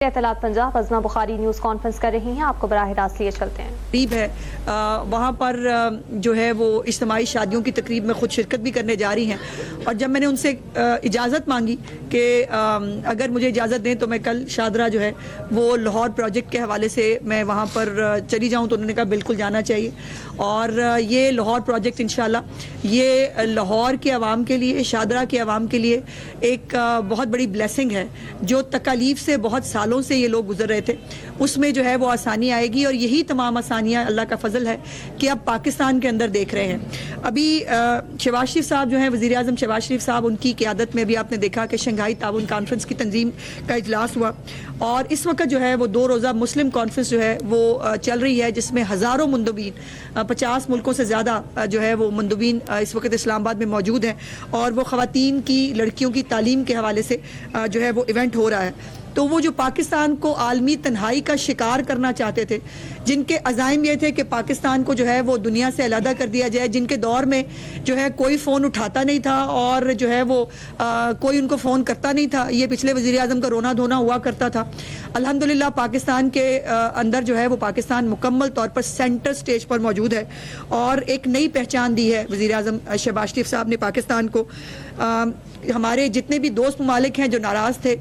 اطلاعات پنجاب ازنا بخاری news conference کر رہی ہیں، آپ کو براہ راست لیے چلتے ہیں۔ تقریب ہے وہاں پر جو ہے وہ اجتماعی شادیوں کی تقریب میں خود شرکت بھی کرنے جا رہی ہیں، اور جب میں نے ان سے اجازت مانگی کہ اگر مجھے اجازت دیں تو میں کل شادرہ جو ہے وہ لاہور پروجیکٹ کے حوالے سے میں وہاں پر چلی جاؤں، تو انہوں نے کہا بالکل جانا چاہیے۔ اور یہ لاہور پروجیکٹ انشاءاللہ یہ لاہور کے عوام کے لیے، شادرہ کے عوام کے لیے ایک بہت بڑی بلیسنگ ہے۔ جو تکالیف سے بہت سالوں سے یہ لوگ گزر رہے تھے، اس میں جو ہے وہ آسانی آئے گی، اور یہی تمام آسانیاں اللہ کا فضل ہے کہ اب پاکستان کے اندر دیکھ رہے ہیں۔ ابھی شہباز شریف صاحب جو ہیں، وزیر اعظم شہباز شریف صاحب، ان کی قیادت میں بھی آپ نے دیکھا کہ شنگھائی تعاون کانفرنس کی تنظیم کا اجلاس ہوا، اور اس وقت جو ہے وہ 2 روزہ مسلم کانفرنس جو ہے وہ چل رہی ہے، جس میں ہزاروں مندوبین 50 ملکوں سے زیادہ جو ہے وہ مندوبین اس وقت اسلام آباد میں موجود ہیں، اور وہ خواتین کی، لڑکیوں کی تعلیم کے حوالے سے جو ہے وہ ایونٹ ہو رہا ہے۔ تو وہ جو پاکستان کو عالمی تنہائی کا شکار کرنا چاہتے تھے، جن کے عزائم یہ تھے کہ پاکستان کو جو ہے وہ دنیا سے علیحدہ کر دیا جائے، جن کے دور میں جو ہے کوئی فون اٹھاتا نہیں تھا اور جو ہے وہ کوئی ان کو فون کرتا نہیں تھا، یہ پچھلے وزیر اعظم کا رونا دھونا ہوا کرتا تھا۔ الحمدللہ پاکستان کے اندر جو ہے وہ پاکستان مکمل طور پر سینٹر سٹیج پر موجود ہے، اور ایک نئی پہچان دی ہے وزیر اعظم شہباز شریف صاحب نے پاکستان کو۔ ہمارے جتنے بھی دوست ممالک ہیں جو ناراض تھے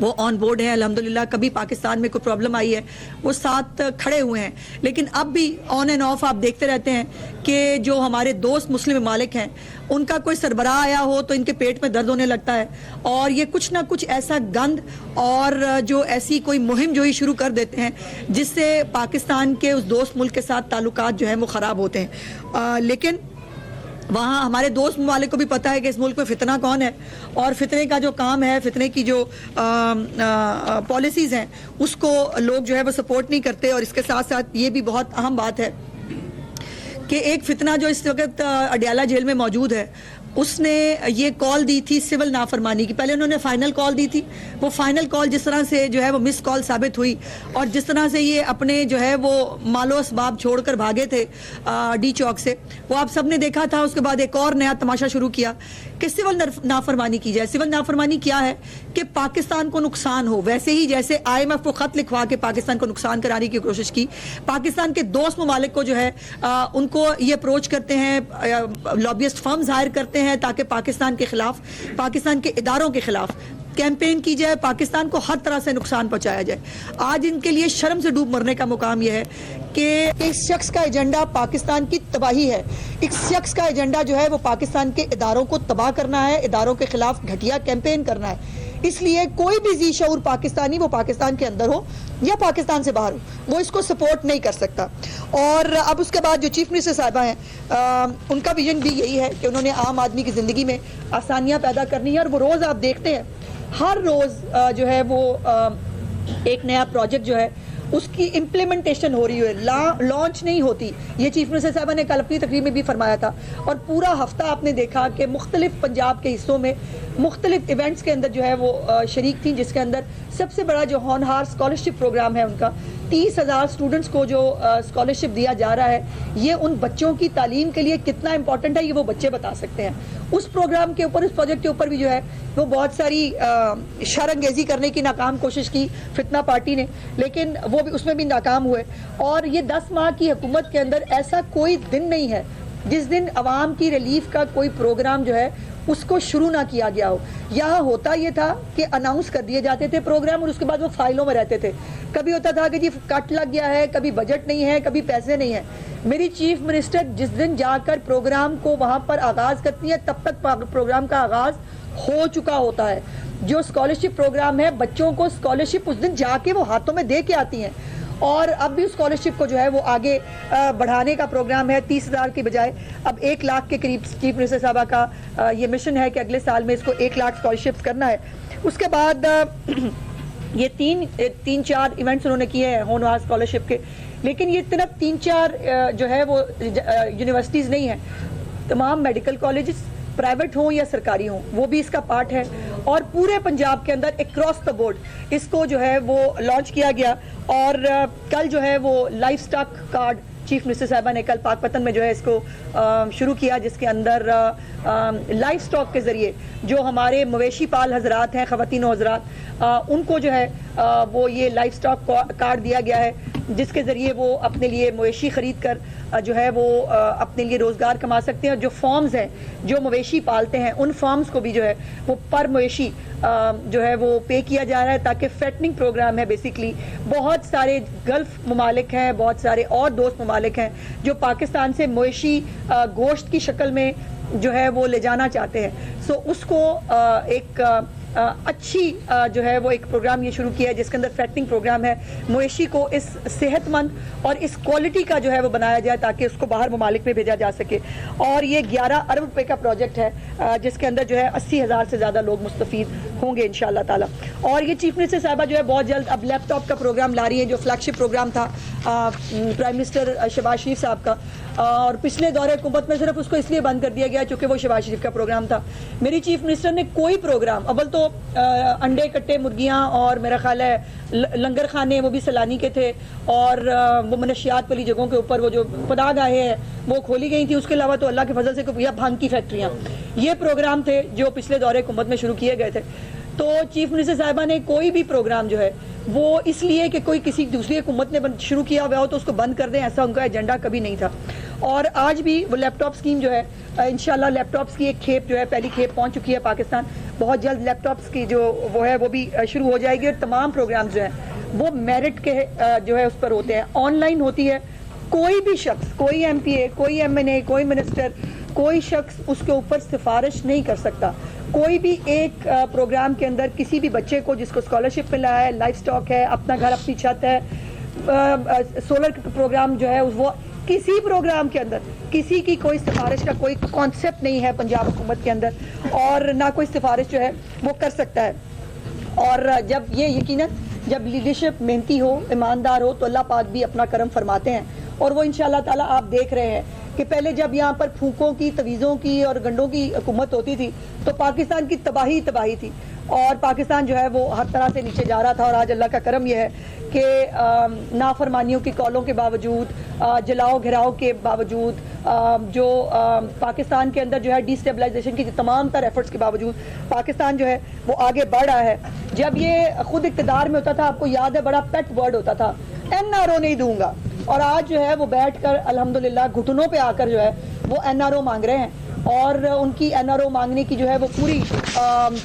وہ آن بورڈ ہیں الحمدللہ، کبھی پاکستان میں کوئی پرابلم آئی ہے وہ ساتھ کھڑے ہوئے ہیں، لیکن اب بھی آن اینڈ آف آپ دیکھتے رہتے ہیں کہ جو ہمارے دوست مسلم ممالک ہیں ان کا کوئی سربراہ آیا ہو تو ان کے پیٹ میں درد ہونے لگتا ہے، اور یہ کچھ نہ کچھ ایسا گند اور جو ایسی کوئی مہم جو ہی شروع کر دیتے ہیں جس سے پاکستان کے اس دوست ملک کے ساتھ تعلقات جو ہیں وہ خراب ہوتے ہیں۔ لیکن وہاں ہمارے دوست ممالک کو بھی پتہ ہے کہ اس ملک میں فتنہ کون ہے، اور فتنے کا جو کام ہے، فتنے کی جو پالیسیز ہیں اس کو لوگ جو ہے وہ سپورٹ نہیں کرتے۔ اور اس کے ساتھ ساتھ یہ بھی بہت اہم بات ہے کہ ایک فتنہ جو اس وقت اڈیالہ جیل میں موجود ہے، اس نے یہ کال دی تھی سول نافرمانی کی۔ پہلے انہوں نے فائنل کال دی تھی، وہ فائنل کال جس طرح سے جو ہے وہ مس کال ثابت ہوئی، اور جس طرح سے یہ اپنے جو ہے وہ مال و اسباب چھوڑ کر بھاگے تھے ڈی چوک سے، وہ آپ سب نے دیکھا تھا۔ اس کے بعد ایک اور نیا تماشا شروع کیا کہ سول نافرمانی کی جائے۔ سول نافرمانی کیا ہے کہ پاکستان کو نقصان ہو، ویسے ہی جیسے IMF کو خط لکھوا کے پاکستان کو نقصان کرانے کی کوشش کی، پاکستان کے دوست ممالک کو جو ہے ان کو یہ اپروچ کرتے ہیں، لابیسٹ فرمز ہائر کرتے ہیں تاکہ پاکستان کے خلاف، پاکستان کے اداروں کے خلاف کیمپین کی جائے، پاکستان کو ہر طرح سے نقصان پہنچایا جائے۔ آج ان کے لیے شرم سے ڈوب مرنے کا مقام یہ ہے کہ اس شخص کا ایجنڈا پاکستان کی تباہی ہے، اس شخص کا ایجنڈا جو ہے وہ پاکستان کے اداروں کو تباہ کرنا ہے، اداروں کے خلاف گھٹیا کیمپین کرنا ہے۔ اس لیے کوئی بھی ذی شعور پاکستانی، وہ پاکستان کے اندر ہو یا پاکستان سے باہر ہو، وہ اس کو سپورٹ نہیں کر سکتا۔ اور اب اس کے بعد جو چیف منسٹر صاحبہ ہیں، ان کا ویژن بھی یہی ہے کہ انہوں نے عام آدمی کی زندگی میں آسانیاں پیدا کرنی ہے، اور وہ روز آپ دیکھتے ہیں ہر روز جو ہے وہ ایک نیا پروجیکٹ جو ہے اس کی امپلیمنٹیشن ہو رہی ہے، لانچ نہیں ہوتی۔ یہ چیف منسٹر صاحبہ نے کل اپنی تقریر میں بھی فرمایا تھا، اور پورا ہفتہ آپ نے دیکھا کہ مختلف پنجاب کے حصوں میں مختلف ایونٹس کے اندر جو ہے وہ شریک تھیں، جس کے اندر سب سے بڑا جو ہونہار اسکالرشپ پروگرام ہے ان کا 30,000 اسٹوڈنٹس کو جو اسکالرشپ دیا جا رہا ہے، یہ ان بچوں کی تعلیم کے لیے کتنا امپورٹنٹ ہے یہ وہ بچے بتا سکتے ہیں۔ اس پروگرام کے اوپر، اس پروجیکٹ کے اوپر بھی جو ہے وہ بہت ساری شرانگیزی کرنے کی ناکام کوشش کی فتنہ پارٹی نے، لیکن وہ بھی اس میں بھی ناکام ہوئے۔ اور یہ 10 ماہ کی حکومت کے اندر ایسا کوئی دن نہیں ہے جس دن عوام کی ریلیف کا کوئی پروگرام جو ہے اس کو شروع نہ کیا گیا ہو۔ یہاں ہوتا یہ تھا کہ اناؤنس کر دیے جاتے تھے پروگرام، اور اس کے بعد وہ فائلوں میں رہتے تھے۔ کبھی ہوتا تھا کہ جی کٹ لگ گیا ہے، کبھی بجٹ نہیں ہے، کبھی پیسے نہیں ہیں۔ میری چیف منسٹر جس دن جا کر پروگرام کو وہاں پر آغاز کرتی ہے، تب تک پروگرام کا آغاز ہو چکا ہوتا ہے۔ جو اسکالرشپ پروگرام ہے، بچوں کو اسکالرشپ اس دن جا کے وہ ہاتھوں میں دے کے آتی ہیں، اور اب بھی اسکالرشپ کو جو ہے وہ آگے بڑھانے کا پروگرام ہے۔ 30,000 کی بجائے اب 1 لاکھ کے قریب چیف منسٹر صاحبہ کا یہ مشن ہے کہ اگلے سال میں اس کو 1 لاکھ اسکالرشپس کرنا ہے۔ اس کے بعد یہ 3-4 ایونٹس انہوں نے کیے ہیں ہونہار اسکالرشپ کے، لیکن یہ صرف 3-4 جو ہے وہ یونیورسٹیز نہیں ہیں، تمام میڈیکل کالجز پرائیویٹ ہوں یا سرکاری ہوں وہ بھی اس کا پارٹ ہے، اور پورے پنجاب کے اندر اکراس دا بورڈ اس کو جو ہے وہ لانچ کیا گیا۔ اور کل جو ہے وہ life stock card chief minister صاحبہ نے کل پاک پتن میں جو ہے اس کو شروع کیا، جس کے اندر لائف سٹاک کے ذریعے جو ہمارے مویشی پال حضرات ہیں، خواتین و حضرات، ان کو جو ہے وہ یہ لائف سٹاک کارڈ دیا گیا ہے جس کے ذریعے وہ اپنے لیے مویشی خرید کر جو ہے وہ اپنے لیے روزگار کما سکتے ہیں. اور جو فارمز ہیں جو مویشی پالتے ہیں ان فارمز کو بھی جو ہے وہ پر مویشی جو ہے وہ پے کیا جا رہا ہے تاکہ فیٹننگ پروگرام ہے. بیسیکلی بہت سارے گلف ممالک ہیں, بہت سارے اور دوست ممالک ہیں جو پاکستان سے مویشی گوشت کی شکل میں جو ہے وہ لے جانا چاہتے ہیں. سو اس کو ایک اچھی جو ہے وہ ایک پروگرام یہ شروع کیا ہے جس کے اندر فیٹنگ پروگرام ہے. مویشی کو اس صحت مند اور اس کوالٹی کا جو ہے وہ بنایا جائے تاکہ اس کو باہر ممالک میں بھیجا جا سکے. اور یہ 11 ارب روپے کا پروجیکٹ ہے جس کے اندر جو ہے 80,000 سے زیادہ لوگ مستفید ہوں گے انشاءاللہ تعالی. اور یہ چیف منسٹر صاحبہ جو ہے بہت جلد اب لیپ ٹاپ کا پروگرام لا رہی ہے جو فلیگ شپ پروگرام تھا پرائم منسٹر شہباز شریف صاحب کا, اور پچھلے دور حکومت میں صرف اس کو اس لیے بند کر دیا گیا چونکہ وہ شہباز شریف کا پروگرام تھا. میری چیف منسٹر نے کوئی پروگرام, اول تو انڈے کٹے مرغیاں اور میرا خیال ہے لنگر خانے وہ بھی سیلانی کے تھے, اور وہ منشیات والی جگہوں کے اوپر وہ جو پناہ گاہیں ہیں وہ کھولی گئی تھی. اس کے علاوہ تو اللہ کے فضل سے یا بھانگ کی فیکٹریاں, یہ پروگرام تھے جو پچھلے دور حکومت میں شروع کیے گئے تھے. تو چیف منسٹر صاحبہ نے کوئی بھی پروگرام جو ہے وہ اس لیے کہ کوئی کسی دوسری حکومت نے شروع کیا ہوا ہو تو اس کو بند کر دیں, ایسا ان کا ایجنڈا کبھی نہیں تھا. اور آج بھی وہ لیپ ٹاپ اسکیم جو ہے انشاءاللہ لیپ ٹاپس کی ایک کھیپ جو ہے پہلی کھیپ پہنچ چکی ہے پاکستان. بہت جلد لیپ ٹاپس کی جو وہ ہے وہ بھی شروع ہو جائے گی. اور تمام پروگرام جو ہیں وہ میرٹ کے جو ہے اس پر ہوتے ہیں, آن لائن ہوتی ہے. کوئی بھی شخص, کوئی ایم پی اے, کوئی ایم این اے, کوئی منسٹر, کوئی شخص اس کے اوپر سفارش نہیں کر سکتا. کوئی بھی ایک پروگرام کے اندر کسی بھی بچے کو جس کو اسکالرشپ ملا ہے, لائف سٹاک ہے, اپنا گھر اپنی چھت ہے, سولر پروگرام جو ہے وہ کسی پروگرام کے اندر کسی کی کوئی سفارش کا کوئی کانسیپٹ نہیں ہے پنجاب حکومت کے اندر, اور نہ کوئی سفارش جو ہے وہ کر سکتا ہے. اور جب یہ یقیناً جب لیڈرشپ محنتی ہو, ایماندار ہو تو اللہ پاک بھی اپنا کرم فرماتے ہیں. اور وہ انشاءاللہ تعالیٰ آپ دیکھ رہے ہیں کہ پہلے جب یہاں پر پھونکوں کی, تویزوں کی اور گنڈوں کی حکومت ہوتی تھی تو پاکستان کی تباہی تھی, اور پاکستان جو ہے وہ ہر طرح سے نیچے جا رہا تھا. اور آج اللہ کا کرم یہ ہے کہ نافرمانیوں کی کالوں کے باوجود, جلاؤ گھراؤ کے باوجود, جو پاکستان کے اندر جو ہے ڈی اسٹیبلائزیشن کی تمام تر ایفرٹس کے باوجود پاکستان جو ہے وہ آگے بڑھ رہا ہے. جب یہ خود اقتدار میں ہوتا تھا, آپ کو یاد ہے, بڑا پیٹ ورڈ ہوتا تھا این آر او نہیں دوں گا, اور آج جو ہے وہ بیٹھ کر الحمدللہ گھٹنوں پہ آ کر جو ہے وہ این آر او مانگ رہے ہیں. اور ان کی این آر او مانگنے کی جو ہے وہ پوری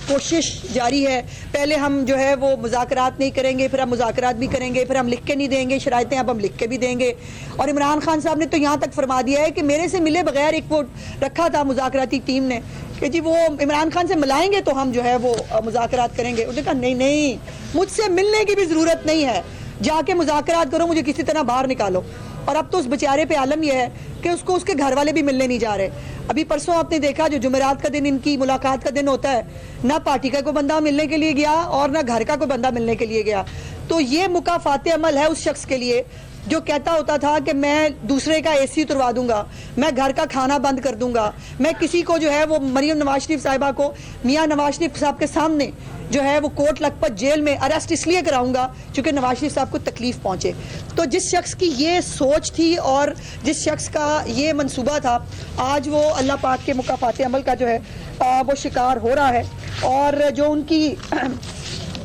کوشش جاری ہے. پہلے ہم جو ہے وہ مذاکرات نہیں کریں گے, پھر ہم مذاکرات بھی کریں گے, پھر ہم لکھ کے نہیں دیں گے شرائطیں, اب ہم لکھ کے بھی دیں گے. اور عمران خان صاحب نے تو یہاں تک فرما دیا ہے کہ میرے سے ملے بغیر ایک وہ رکھا تھا مذاکراتی ٹیم نے کہ جی وہ عمران خان سے ملائیں گے تو ہم جو ہے وہ مذاکرات کریں گے. انہوں نے کہا نہیں, مجھ سے ملنے کی بھی ضرورت نہیں ہے, جا کے مذاکرات کرو, مجھے کسی طرح باہر نکالو. اور اب تو اس بیچارے پہ عالم یہ ہے کہ اس کو اس کے گھر والے بھی ملنے نہیں جا رہے. ابھی پرسوں آپ نے دیکھا جو جمعرات کا دن ان کی ملاقات کا دن ہوتا ہے, نہ پارٹی کا کوئی بندہ ملنے کے لیے گیا اور نہ گھر کا کوئی بندہ ملنے کے لیے گیا. تو یہ مکافات عمل ہے اس شخص کے لیے جو کہتا ہوتا تھا کہ میں دوسرے کا اے سی اتروا دوں گا, میں گھر کا کھانا بند کر دوں گا, میں کسی کو جو ہے وہ مریم نواز شریف صاحبہ کو میاں نواز شریف صاحب کے سامنے جو ہے وہ کوٹ لکھپت جیل میں اریسٹ اس لیے کراؤں گا چونکہ نواز شریف صاحب کو تکلیف پہنچے. تو جس شخص کی یہ سوچ تھی اور جس شخص کا یہ منصوبہ تھا, آج وہ اللہ پاک کے مکافات عمل کا جو ہے وہ شکار ہو رہا ہے. اور جو ان کی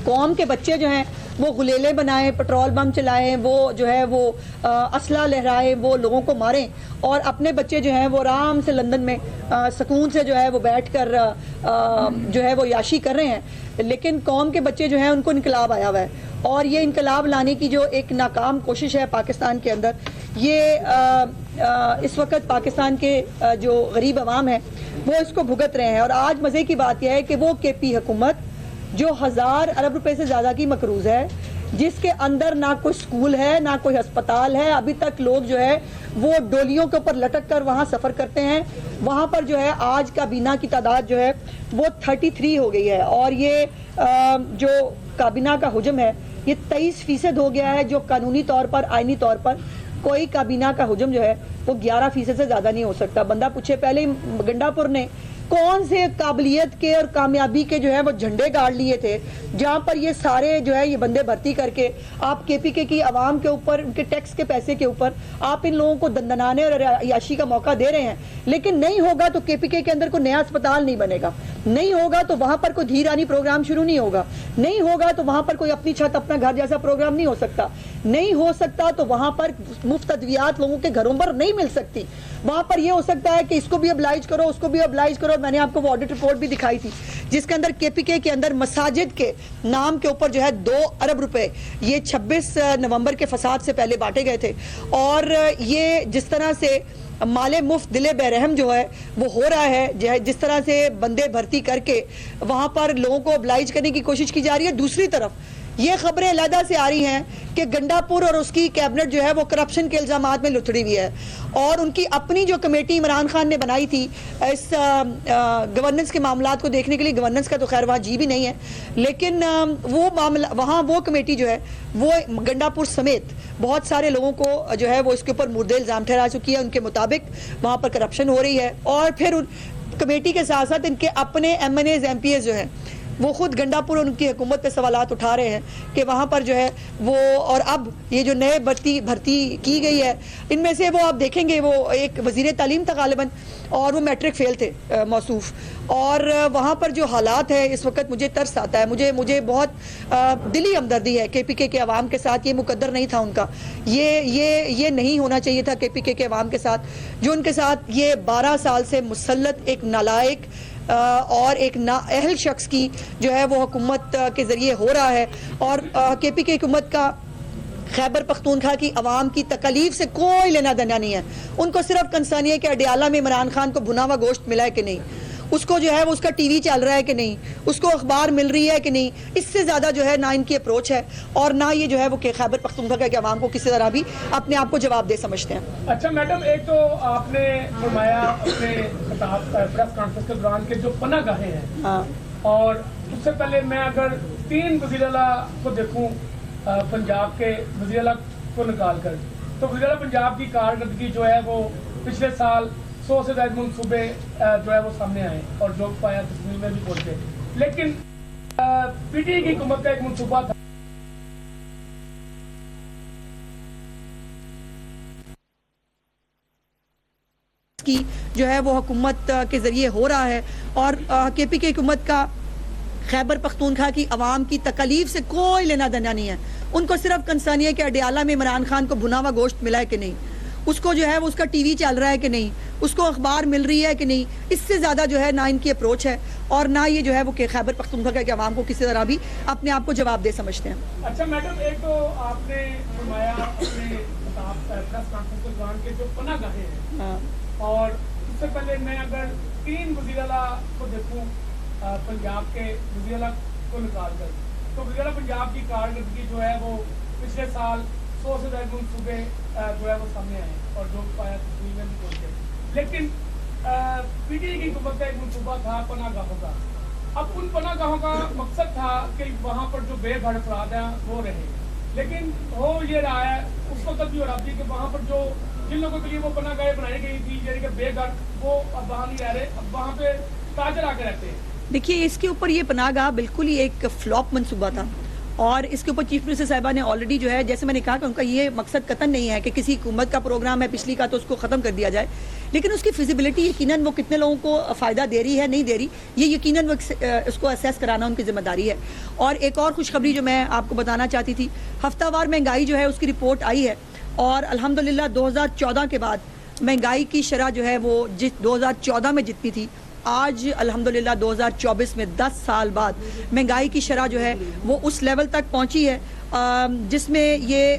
قوم کے بچے جو ہیں وہ غلیلے بنائیں, پٹرول بم چلائیں, وہ جو ہے وہ اسلحہ لہرائیں, وہ لوگوں کو ماریں, اور اپنے بچے جو ہیں وہ آرام سے لندن میں سکون سے جو ہے وہ بیٹھ کر جو ہے وہ یاشی کر رہے ہیں. لیکن قوم کے بچے جو ہیں ان کو انقلاب آیا ہوا ہے, اور یہ انقلاب لانے کی جو ایک ناکام کوشش ہے پاکستان کے اندر, یہ اس وقت پاکستان کے جو غریب عوام ہیں وہ اس کو بھگت رہے ہیں. اور آج مزے کی بات یہ ہے کہ وہ کے پی حکومت جو 1000 ارب روپے سے زیادہ کی مقروض ہے, جس کے اندر نہ کوئی سکول ہے نہ کوئی ہسپتال ہے, ابھی تک لوگ جو ہے وہ ڈولیوں کے اوپر لٹک کر وہاں سفر کرتے ہیں. وہاں پر جو ہے آج کابینہ کی تعداد جو ہے وہ 33 ہو گئی ہے, اور یہ جو کابینہ کا حجم ہے یہ 23% ہو گیا ہے, جو قانونی طور پر, آئینی طور پر کوئی کابینہ کا حجم جو ہے وہ 11% سے زیادہ نہیں ہو سکتا. بندہ پوچھے, پہلے گنڈا پور نے کون سے قابلیت کے اور کامیابی کے جو ہے وہ جھنڈے گاڑ لیے تھے جہاں پر یہ سارے جو ہے یہ بندے بھرتی کر کے آپ کے پی کے کی عوام کے اوپر ان کے ٹیکس کے پیسے کے اوپر آپ ان لوگوں کو دندنانے اور عیاشی کا موقع دے رہے ہیں. لیکن نہیں ہوگا تو کے پی کے اندر کوئی نیا اسپتال نہیں بنے گا, نہیں ہوگا تو وہاں پر کوئی دھیرانی پروگرام شروع نہیں ہوگا, نہیں ہوگا تو وہاں پر کوئی اپنی چھت اپنا گھر جیسا پروگرام نہیں ہو سکتا, نہیں ہو سکتا تو وہاں پر مفت ادویات لوگوں کے گھروں پر نہیں مل سکتی. وہاں پر یہ ہو سکتا ہے کہ اس کو بھی ابلائج کرو, اس کو بھی ابلائج کرو. میں نے آپ کو وہ آڈٹ رپورٹ بھی دکھائی تھی جس کے اندر کے پی کے اندر مساجد کے نام کے اوپر جو ہے 2 ارب روپے یہ 26 نومبر کے فساد سے پہلے بانٹے گئے تھے. اور یہ جس طرح سے مال مفت دل بے رحم جو ہے وہ ہو رہا ہے, جس طرح سے بندے بھرتی کر کے وہاں پر لوگوں کو ابلائج کرنے کی کوشش کی جا رہی ہے. دوسری طرف یہ خبریں علیحدہ سے آ رہی ہیں کہ گنڈا پور اور اس کی کیبنٹ جو ہے وہ کرپشن کے الزامات میں لتڑی ہوئی ہے, اور ان کی اپنی جو کمیٹی عمران خان نے بنائی تھی اس گورننس کے معاملات کو دیکھنے کے لیے, گورننس کا تو خیر وہاں جی بھی نہیں ہے, لیکن وہ معاملہ وہاں وہ کمیٹی جو ہے وہ گنڈا پور سمیت بہت سارے لوگوں کو جو ہے وہ اس کے اوپر مردے الزام ٹھہرا چکی ہے. ان کے مطابق وہاں پر کرپشن ہو رہی ہے, اور پھر ان کمیٹی کے ساتھ ساتھ ان کے اپنے M N As M P As جو ہیں وہ خود گنڈا پور ان کی حکومت پہ سوالات اٹھا رہے ہیں کہ وہاں پر جو ہے وہ, اور اب یہ جو نئے بھرتی کی گئی ہے ان میں سے وہ آپ دیکھیں گے وہ ایک وزیر تعلیم تھا غالباً, اور وہ میٹرک فیل تھے موصوف. اور وہاں پر جو حالات ہے اس وقت مجھے ترس آتا ہے, مجھے بہت دلی ہمدردی ہے کے پی کے عوام کے ساتھ. یہ مقدر نہیں تھا ان کا, یہ نہیں ہونا چاہیے تھا کے پی کے عوام کے ساتھ, جو ان کے ساتھ یہ 12 سال سے مسلط ایک نالائق اور ایک نااہل شخص کی جو ہے وہ حکومت کے ذریعے ہو رہا ہے. اور کے پی کے حکومت کا خیبر پختونخوا کی عوام کی تکلیف سے کوئی لینا دینا نہیں ہے. ان کو صرف کنسرن ہے کہ اڈیالہ میں عمران خان کو بھنا ہوا گوشت ملا ہے کہ نہیں, اس کو جو ہے وہ اس کا ٹی وی چل رہا ہے کہ نہیں, اس کو اخبار مل رہی ہے کہ نہیں. اس سے زیادہ جو ہے نہ ان کی اپروچ ہے اور نہ یہ جو ہے وہ کہ خیبر پختونخوا کے عوام کو کسی طرح بھی اپنے آپ کو جواب دہ سمجھتے ہیں. اچھا میڈم, ایک تو آپ نے فرمایا اپنے پریس کانفرنس کے دوران کے جو پناہ گاہیں ہیں, اور اس سے پہلے میں اگر 3 وزیر اعلیٰ کو دیکھوں پنجاب کے وزیر اعلیٰ کو نکال کر, تو وزیر اعلیٰ پنجاب کی کارکردگی جو ہے وہ پچھلے سال 100 سے زائد منصوبے جو ہے وہ سامنے آئے اور جو پایا تصویر میں بھی پہنچے. لیکن پی ٹی آئی کی حکومت کا ایک منصوبہ تھا کی جو ہے وہ حکومت کے ذریعے ہو رہا ہے, اور کے پی کے حکومت کا خیبر پختونخوا کی عوام کی تکلیف سے کوئی لینا دینا نہیں ہے. ان کو صرف کنسرن ہے کہ اڈیالہ میں عمران خان کو بھنا ہوا گوشت ملا ہے کہ نہیں, اس کو جو ہے وہ اس کا ٹی وی چل رہا ہے کہ نہیں, اس کو اخبار مل رہی ہے کہ نہیں. اس سے زیادہ جو ہے نہ ان کی اپروچ ہے اور نہ یہ جو ہے وہ کہ خیبر پختونخوا کے عوام کو کسی طرح بھی اپنے آپ کو جواب دہ سمجھتے ہیں. اچھا میڈم, ایک تو آپ نے فرمایا اپنے پریس کانفرنس کے دوران کے جو پناہ گاہیں ہیں, اور اس سے پہلے میں اگر 3 وزیر اعلیٰ کو دیکھوں پنجاب کے وزیر اعلیٰ کو نکال کر, تو وزیر اعلیٰ پنجاب کی کارکردگی جو ہے وہ پچھلے سال 100 سے زائد منصوبے جو ہے وہ سامنے آئے اور جو پایا تصویر میں بھی پہنچے. لیکن پی ٹی آئی کی حکومت کا ایک منصوبہ تھا پناہ گاہوں کا. اب ان پناہ گاہوں کا مقصد تھا کہ وہاں پر جو بے گھر افراد ہیں وہ رہیں, لیکن ہو یہ رہا ہے اس وقت بھی ہو رہا تھی کہ وہاں پر جو جن لوگوں کے لیے وہ پناہ گاہیں بنائی گئی تھی یعنی کہ بے گھر, وہ اب وہاں نہیں رہ رہے, اب وہاں پہ تاجر آ کے رہتے ہیں. دیکھیے اس کے اوپر یہ پناہ گاہ بالکل ہی ایک فلاپ منصوبہ تھا, اور اس کے اوپر چیف منسٹر صاحبہ نے آلریڈی جو ہے, جیسے میں نے کہا کہ ان کا یہ مقصد قطعاً نہیں ہے کہ کسی حکومت کا پروگرام ہے پچھلی کا تو اس کو ختم کر دیا جائے, لیکن اس کی فیزیبلٹی یقیناً وہ کتنے لوگوں کو فائدہ دے رہی ہے نہیں دے رہی, یہ یقیناً اس کو اسیس کرانا ان کی ذمہ داری ہے. اور ایک اور خوشخبری جو میں آپ کو بتانا چاہتی تھی, ہفتہ وار مہنگائی جو ہے اس کی رپورٹ آئی ہے, اور الحمدللہ 2014 کے بعد مہنگائی کی شرح جو ہے وہ 2014 میں جتنی تھی, آج الحمدللہ 2024 میں 10 سال بعد مہنگائی کی شرح جو ہے وہ اس لیول تک پہنچی ہے جس میں یہ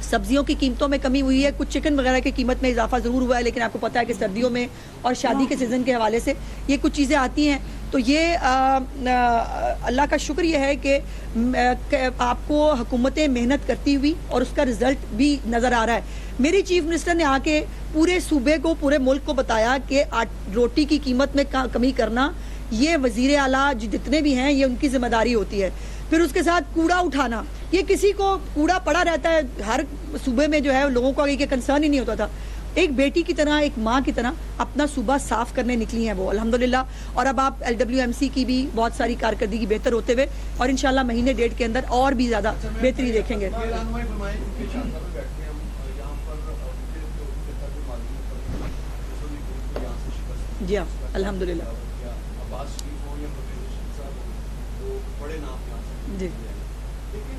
سبزیوں کی قیمتوں میں کمی ہوئی ہے, کچھ چکن وغیرہ کی قیمت میں اضافہ ضرور ہوا ہے, لیکن آپ کو پتہ ہے کہ سردیوں میں اور شادی کے سیزن کے حوالے سے یہ کچھ چیزیں آتی ہیں. تو یہ اللہ کا شکر یہ ہے کہ آپ کو حکومتیں محنت کرتی ہوئی اور اس کا رزلٹ بھی نظر آ رہا ہے. میری چیف منسٹر نے آ کے پورے صوبے کو, پورے ملک کو بتایا کہ روٹی کی قیمت میں کمی کرنا یہ وزیر اعلیٰ جتنے بھی ہیں یہ ان کی ذمہ داری ہوتی ہے. پھر اس کے ساتھ کوڑا اٹھانا, یہ کسی کو کوڑا پڑا رہتا ہے ہر صوبے میں جو ہے لوگوں کو آگے کے کنسرن ہی نہیں ہوتا تھا. ایک بیٹی کی طرح, ایک ماں کی طرح اپنا صوبہ صاف کرنے نکلی ہیں وہ الحمدللہ. اور اب آپ LWMC کی بھی بہت ساری کارکردگی بہتر ہوتے ہوئے اور انشاءاللہ مہینے ڈیڑھ کے اندر اور بھی زیادہ بہتری دیکھیں گے. جی ہاں الحمدللہ. جی لیکن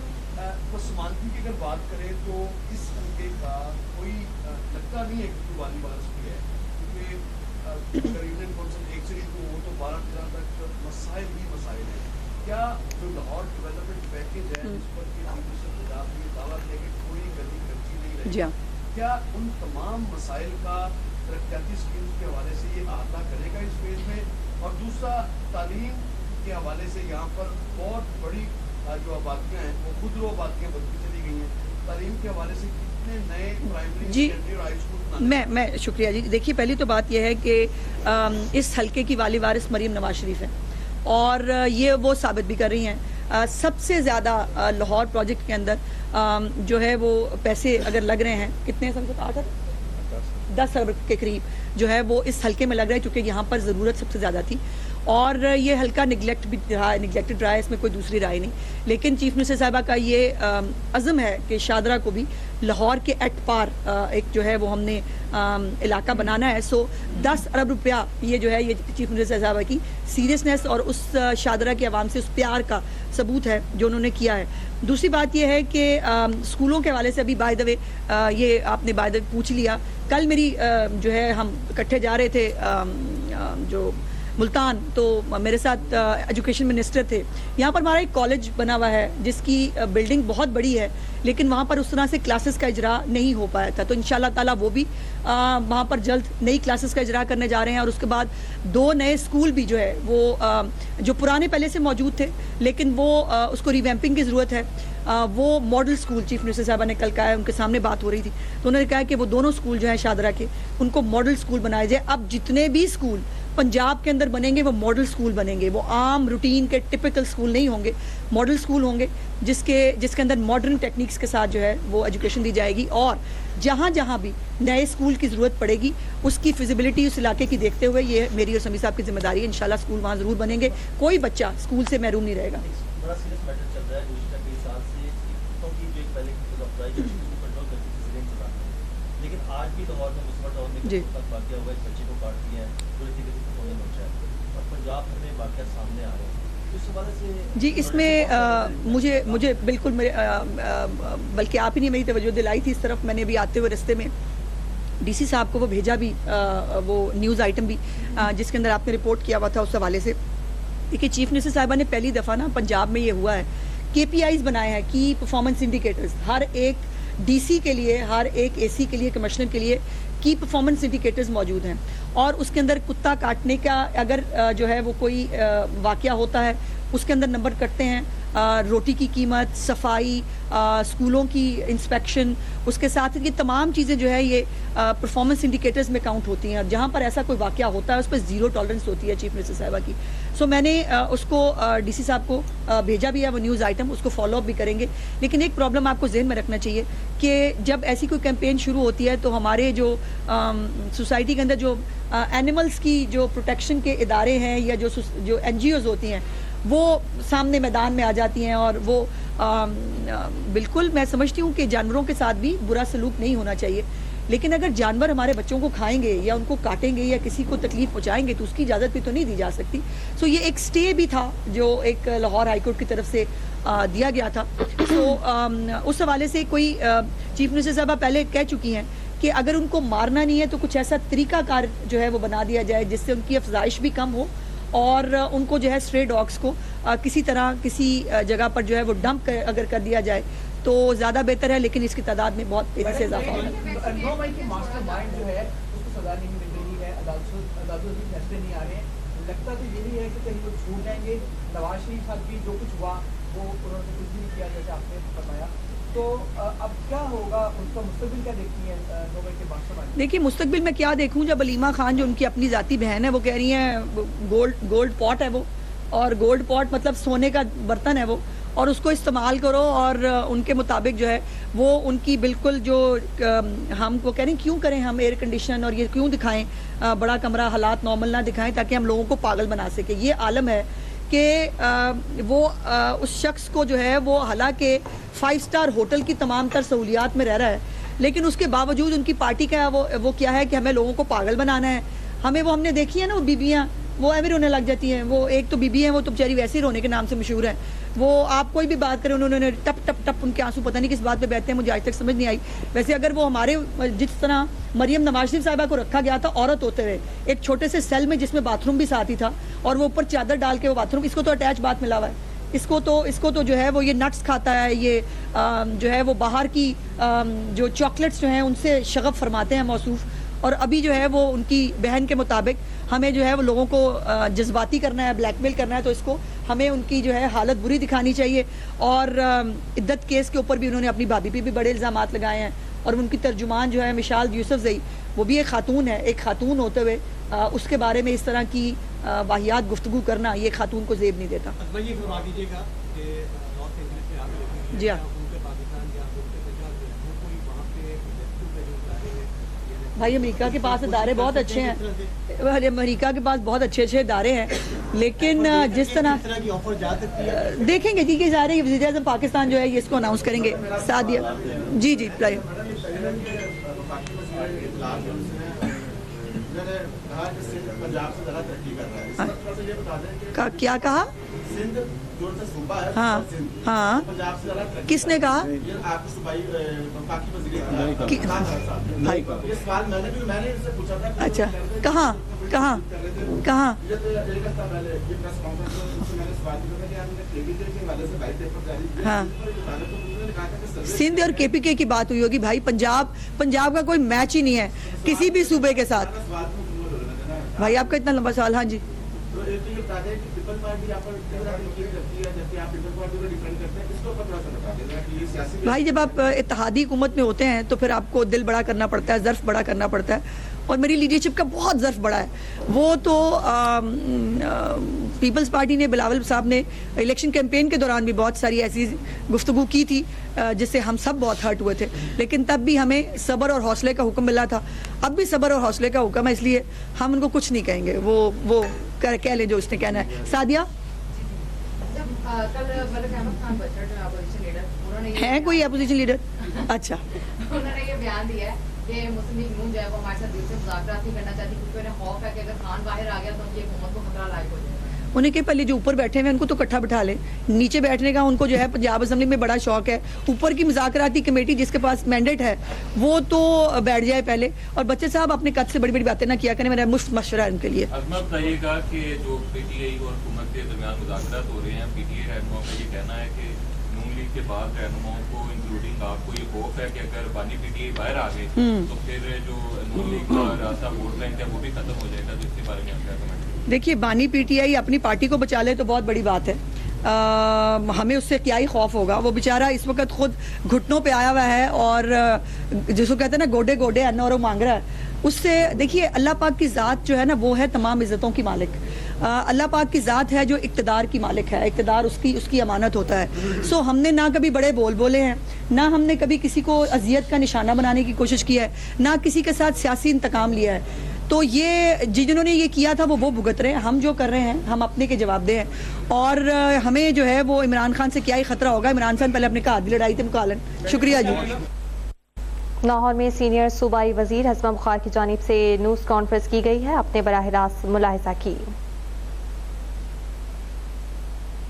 پسماندگی کی اگر بات کریں تو اس حلقے کا کوئی لگتا نہیں ہے کہ والی بارش بھی ہے, کیونکہ اگر یونین کونسل ایک سے ہو تو 12 تک مسائل ہی مسائل ہیں. کیا جو لاہور ڈیولپمنٹ پیکیج ہے اس پر کہ پنجاب نے دعویٰ کیا کہ کوئی گلی کچی نہیں رہی, جی ہاں, کیا ان تمام مسائل کا ترقیاتی اسکیمز کے حوالے سے یہ احاطہ کرے گا اس فیز میں؟ اور دوسرا تعلیم کے حوالے سے یہاں پر بہت بڑی جو آبادیاں ہیں وہ خود رو آبادیاں بنتی چلی گئی ہیں, تعلیم کے حوالے سے کتنے نئے پرائمری سیکنڈری اور ہائی اسکول میں شکریہ جی. دیکھیے پہلی تو بات یہ ہے کہ اس حلقے کی والی وارث مریم نواز شریف ہیں اور یہ وہ ثابت بھی کر رہی ہیں. سب سے زیادہ لاہور پروجیکٹ کے اندر جو ہے وہ پیسے اگر لگ رہے ہیں کتنے سمجھو 10 ارب کے قریب جو ہے وہ اس حلقے میں لگ رہا ہے, کیونکہ یہاں پر ضرورت سب سے زیادہ تھی اور یہ حلقہ نگلیکٹڈ رہا ہے, اس میں کوئی دوسری رائے نہیں. لیکن چیف منسٹر صاحبہ کا یہ عزم ہے کہ شاہدرہ کو بھی لاہور کے ایٹ پار ایک جو ہے وہ ہم نے علاقہ بنانا ہے. سو 10 ارب روپیہ یہ جو ہے یہ چیف منسٹر صاحبہ کی سیریسنس اور اس شاہدرہ کے عوام سے اس پیار کا ثبوت ہے جو انہوں نے کیا ہے. دوسری بات یہ ہے کہ اسکولوں کے حوالے سے ابھی بائی دا وے یہ آپ نے بائی دا وے پوچھ لیا, کل میری جو ہے ہم اکٹھے جا رہے تھے جو ملتان, تو میرے ساتھ ایجوکیشن منسٹر تھے. یہاں پر ہمارا ایک کالج بنا ہوا ہے جس کی بلڈنگ بہت بڑی ہے لیکن وہاں پر اس طرح سے کلاسز کا اجرا نہیں ہو پایا تھا, تو انشاءاللہ تعالیٰ وہ بھی وہاں پر جلد نئی کلاسز کا اجرا کرنے جا رہے ہیں. اور اس کے بعد 2 نئے اسکول بھی جو ہے وہ جو پرانے پہلے سے موجود تھے لیکن وہ اس کو ریویمپنگ کی ضرورت ہے, وہ ماڈل اسکول چیف منسٹر صاحبہ نے کل کہا ہے, ان کے سامنے بات ہو رہی تھی تو انہوں نے کہا کہ وہ دونوں اسکول جو ہیں شاہدرہ کے ان کو ماڈل اسکول بنائے جائے. اب جتنے بھی اسکول پنجاب کے اندر بنیں گے وہ ماڈل اسکول بنیں گے, وہ عام روٹین کے ٹپیکل اسکول نہیں ہوں گے, ماڈل اسکول ہوں گے جس کے اندر ماڈرن ٹیکنیکس کے ساتھ جو ہے وہ ایجوکیشن دی جائے گی. اور جہاں جہاں بھی نئے اسکول کی ضرورت پڑے گی اس کی فیزیبلٹی اس علاقے کی دیکھتے ہوئے یہ میری اور سمیع صاحب کی ذمہ داری ہے, انشاءاللہ اسکول وہاں ضرور بنیں گے, کوئی بچہ اسکول سے محروم نہیں رہے گا. بڑا سیریس میٹر چل رہا ہے گزشتہ کئی سال سے کی جو ایک پہلے افزائی جو کنٹرول کرتی تھی زمین چلانا, لیکن آج بھی لاہور میں مسمر ٹاؤن میں جی واقعہ ہوا ہے, ایک بچے کو کاٹ دیا ہے, پوری طریقے سے کھونے پہنچا ہے اور پنجاب میں واقعات سامنے آ رہے ہیں. جی اس میں مجھے بالکل بلکہ آپ ہی نے میری توجہ دلائی تھی اس طرف. میں نے بھی آتے ہوئے رستے میں ڈی سی صاحب کو وہ بھیجا بھی وہ نیوز آئٹم بھی جس کے اندر آپ نے رپورٹ کیا ہوا تھا اس حوالے سے. دیکھیے چیف منسٹر صاحبہ نے پہلی دفعہ نا پنجاب میں یہ ہوا ہے KPIs بنائے ہیں, کی پرفارمنس انڈیکیٹرز, ہر ایک ڈی سی کے لیے, ہر ایک AC کے لیے, کمشنر کے لیے کی پرفارمنس انڈیکیٹرز موجود ہیں. اور اس کے اندر کتا کاٹنے کا اگر جو ہے وہ کوئی واقعہ ہوتا ہے اس کے اندر نمبر کٹتے ہیں, روٹی کی قیمت, صفائی, اسکولوں کی انسپیکشن, اس کے ساتھ یہ تمام چیزیں جو ہے یہ پرفارمنس انڈیکیٹرز میں کاؤنٹ ہوتی ہیں. اور جہاں پر ایسا کوئی واقعہ ہوتا ہے اس پہ 0 ٹالرنس ہوتی ہے چیف منسٹر صاحبہ کی. سو میں نے اس کو ڈی سی صاحب کو بھیجا بھی ہے وہ نیوز آئٹم, اس کو فالو اپ بھی کریں گے. لیکن ایک پرابلم آپ کو ذہن میں رکھنا چاہیے کہ جب ایسی کوئی کیمپین شروع ہوتی ہے تو ہمارے جو سوسائٹی کے اندر جو اینیملز کی جو پروٹیکشن کے ادارے ہیں یا جو NGOs ہوتی ہیں وہ سامنے میدان میں آ جاتی ہیں. اور وہ بالکل میں سمجھتی ہوں کہ جانوروں کے ساتھ بھی برا سلوک نہیں ہونا چاہیے, لیکن اگر جانور ہمارے بچوں کو کھائیں گے یا ان کو کاٹیں گے یا کسی کو تکلیف پہنچائیں گے تو اس کی اجازت بھی تو نہیں دی جا سکتی. سو یہ ایک سٹے بھی تھا جو ایک لاہور ہائی کورٹ کی طرف سے دیا گیا تھا. سو اس حوالے سے کوئی چیف منسٹر صاحبہ پہلے کہہ چکی ہیں کہ اگر ان کو مارنا نہیں ہے تو کچھ ایسا طریقہ کار جو ہے وہ بنا دیا جائے جس سے ان کی افزائش بھی کم ہو اور ان کو جو ہے اسٹرے ڈاگس کو کسی طرح کسی جگہ پر جو ہے وہ ڈمپ اگر کر دیا جائے تو زیادہ بہتر ہے, لیکن اس کی تعداد میں بہت تیزی سے اضافہ ہو رہا ہے. ماسٹر مائنڈ جو ہے اس کو سزا نہیں مل رہی ہے, عدالتوں سے فیصلے نہیں آ رہے ہیں, لگتا تو یہی ہے کہ کہیں وہ چھوٹ جائیں گے. نواز شریف صاحب بھی جو کچھ ہوا وہ انہوں نے کچھ نہیں کیا جیسے آپ نے فرمایا, تو اب کیا ہوگا, ان کا مستقبل کیا دیکھتی ہے نوبل کے ماسٹر مائنڈ؟ دیکھیے مستقبل میں کیا دیکھوں, جب علیمہ خان جو ان کی اپنی ذاتی بہن ہے وہ کہہ رہی ہیں گولڈ پاٹ ہے وہ, اور گولڈ پاٹ مطلب سونے کا برتن ہے وہ, اور اس کو استعمال کرو اور ان کے مطابق جو ہے وہ ان کی بالکل جو ہم کو کہہ رہے ہیں کیوں کریں ہم ایئر کنڈیشن اور یہ کیوں دکھائیں بڑا کمرہ حالات نارمل نہ دکھائیں تاکہ ہم لوگوں کو پاگل بنا سکیں. یہ عالم ہے کہ وہ اس شخص کو جو ہے وہ حالانکہ 5 اسٹار ہوٹل کی تمام تر سہولیات میں رہ رہا ہے لیکن اس کے باوجود ان کی پارٹی کا وہ کیا ہے کہ ہمیں لوگوں کو پاگل بنانا ہے. ہم نے دیکھی ہے نا وہ بیبیاں وہ ایویں رونے لگ جاتی ہیں. وہ ایک تو بیبی ہیں وہ تو بیچاری ویسے ہی رونے کے نام سے مشہور ہیں. وہ آپ کوئی بھی بات کریں انہوں نے ٹپ ٹپ ٹپ ان کے آنسو پتہ نہیں کس بات پہ بہتے ہیں مجھے آج تک سمجھ نہیں آئی. ویسے اگر وہ ہمارے جس طرح مریم نواز شریف صاحبہ کو رکھا گیا تھا عورت ہوتے ہوئے ایک چھوٹے سے سیل میں جس میں باتھ روم بھی ساتھ ہی تھا اور وہ اوپر چادر ڈال کے وہ باتھ روم اس کو تو اٹیچ بات ملا ہوا ہے. اس کو تو جو ہے وہ یہ نٹس کھاتا ہے یہ جو ہے وہ باہر کی جو چاکلیٹس جو ہیں ان سے شغف فرماتے ہیں موصوف. اور ابھی جو ہے وہ ان کی بہن کے مطابق ہمیں جو ہے وہ لوگوں کو جذباتی کرنا ہے بلیک میل کرنا ہے تو اس کو ہمیں ان کی جو ہے حالت بری دکھانی چاہیے. اور عدت کیس کے اوپر بھی انہوں نے اپنی بھابھی پہ بھی بڑے الزامات لگائے ہیں اور ان کی ترجمان جو ہے مشال یوسف زئی وہ بھی ایک خاتون ہے. ایک خاتون ہوتے ہوئے اس کے بارے میں اس طرح کی واہیات گفتگو کرنا یہ خاتون کو زیب نہیں دیتا. جی ہاں بھائی امریکہ کے پاس ادارے بہت اچھے ہیں. امریکہ کے پاس بہت اچھے ادارے ہیں لیکن جس طرح دیکھیں گے جی یہ ظاہر وزیر اعظم پاکستان جو ہے یہ اس کو اناؤنس کریں گے. سعدیہ جی کیا کہا ہاں ہاں کس نے کہا اچھا کہاں کہاں کہاں ہاں سندھ اور کے پی کے کی بات ہوئی ہوگی بھائی. پنجاب کا کوئی میچ ہی نہیں ہے کسی بھی صوبے کے ساتھ. بھائی آپ کا اتنا لمبا سوال. ہاں جی بھائی جب آپ اتحادی حکومت میں ہوتے ہیں تو پھر آپ کو دل بڑا کرنا پڑتا ہے ظرف بڑا کرنا پڑتا ہے اور میری لیڈرشپ کا بہت ظرف بڑا ہے. وہ تو پیپلز پارٹی نے بلاول صاحب نے الیکشن کیمپین کے دوران بھی بہت ساری ایسی گفتگو کی تھی جس سے ہم سب بہت ہرٹ ہوئے تھے لیکن تب بھی ہمیں صبر اور حوصلے کا حکم ملا تھا. اب بھی صبر اور حوصلے کا حکم ہے اس لیے ہم ان کو کچھ نہیں کہیں گے. وہ کہہ لیں جو اس نے کہنا ہے. سعدیہ ہے کوئی اپوزیشن لیڈر؟ اچھا انہوں نے یہ بیان دیا ہے کہ مسلم لیگ نون جو ہے وہ ہمارے ساتھ دل سے مذاکرات نہیں کرنا چاہتی کیونکہ انہیں خوف ہے کہ اگر خان باہر آ گیا تو ان کی حکومت کو خطرہ لاحق ہو جائے. انہیں کہ پہلے جو اوپر بیٹھے ہوئے ان کو تو اکٹھا بٹھا لیں. نیچے بیٹھنے کا ان کو جو ہے پنجاب اسمبلی میں بڑا شوق ہے. اوپر کی مذاکراتی کمیٹی جس کے پاس مینڈیٹ ہے وہ تو بیٹھ جائے پہلے. اور بچے صاحب اپنے قد سے بڑی بڑی باتیں نہ کیا کریں. میرا مفت مشورہ ہے ان کے لیے. عظمت بتائیے گا کہ جو پی ٹی آئی اور حکومت کے درمیان مذاکرات ہو رہے ہیں پی ٹی آئی رہنماؤں کا یہ کہنا ہے کہ نون لیگ کے بعد رہنماؤں کو انکلوڈنگ آپ کو یہ خوف ہے کہ اگر بانی پی ٹی آئی باہر آ گئے تو پھر جو نون لیگ کا راستہ ووٹ بینک ہے وہ بھی ختم ہو جائے گا. تو اس کے بارے میں آپ کیا کمنٹ؟ دیکھیے بانی پی ٹی آئی اپنی پارٹی کو بچا لے تو بہت بڑی بات ہے. ہمیں اس سے کیا ہی خوف ہوگا. وہ بیچارہ اس وقت خود گھٹنوں پہ آیا ہوا ہے اور جس کو کہتے ہیں نا گوڈے گوڈے انا اور مانگ رہا ہے. اس سے دیکھیے اللہ پاک کی ذات جو ہے نا وہ ہے تمام عزتوں کی مالک. اللہ پاک کی ذات ہے جو اقتدار کی مالک ہے. اقتدار اس کی امانت ہوتا ہے. سو ہم نے نہ کبھی بڑے بولے ہیں نہ ہم نے کبھی کسی کو اذیت کا نشانہ بنانے کی کوشش کی ہے نہ کسی کے ساتھ سیاسی انتقام لیا ہے. تو یہ جنہوں نے یہ کیا تھا وہ بھگت رہے ہیں. ہم جو کر رہے ہیں ہم اپنے کے جواب دہ ہیں اور ہمیں جو ہے وہ عمران خان سے کیا ہی خطرہ ہوگا. عمران خان پہلے اپنے ہاتھ بھی لڑائی تھے مکالن. شکریہ جی. لاہور میں سینئر صوبائی وزیر حسبہ بخار کی جانب سے نیوز کانفرنس کی گئی ہے. اپنے براہ راست ملاحظہ کی.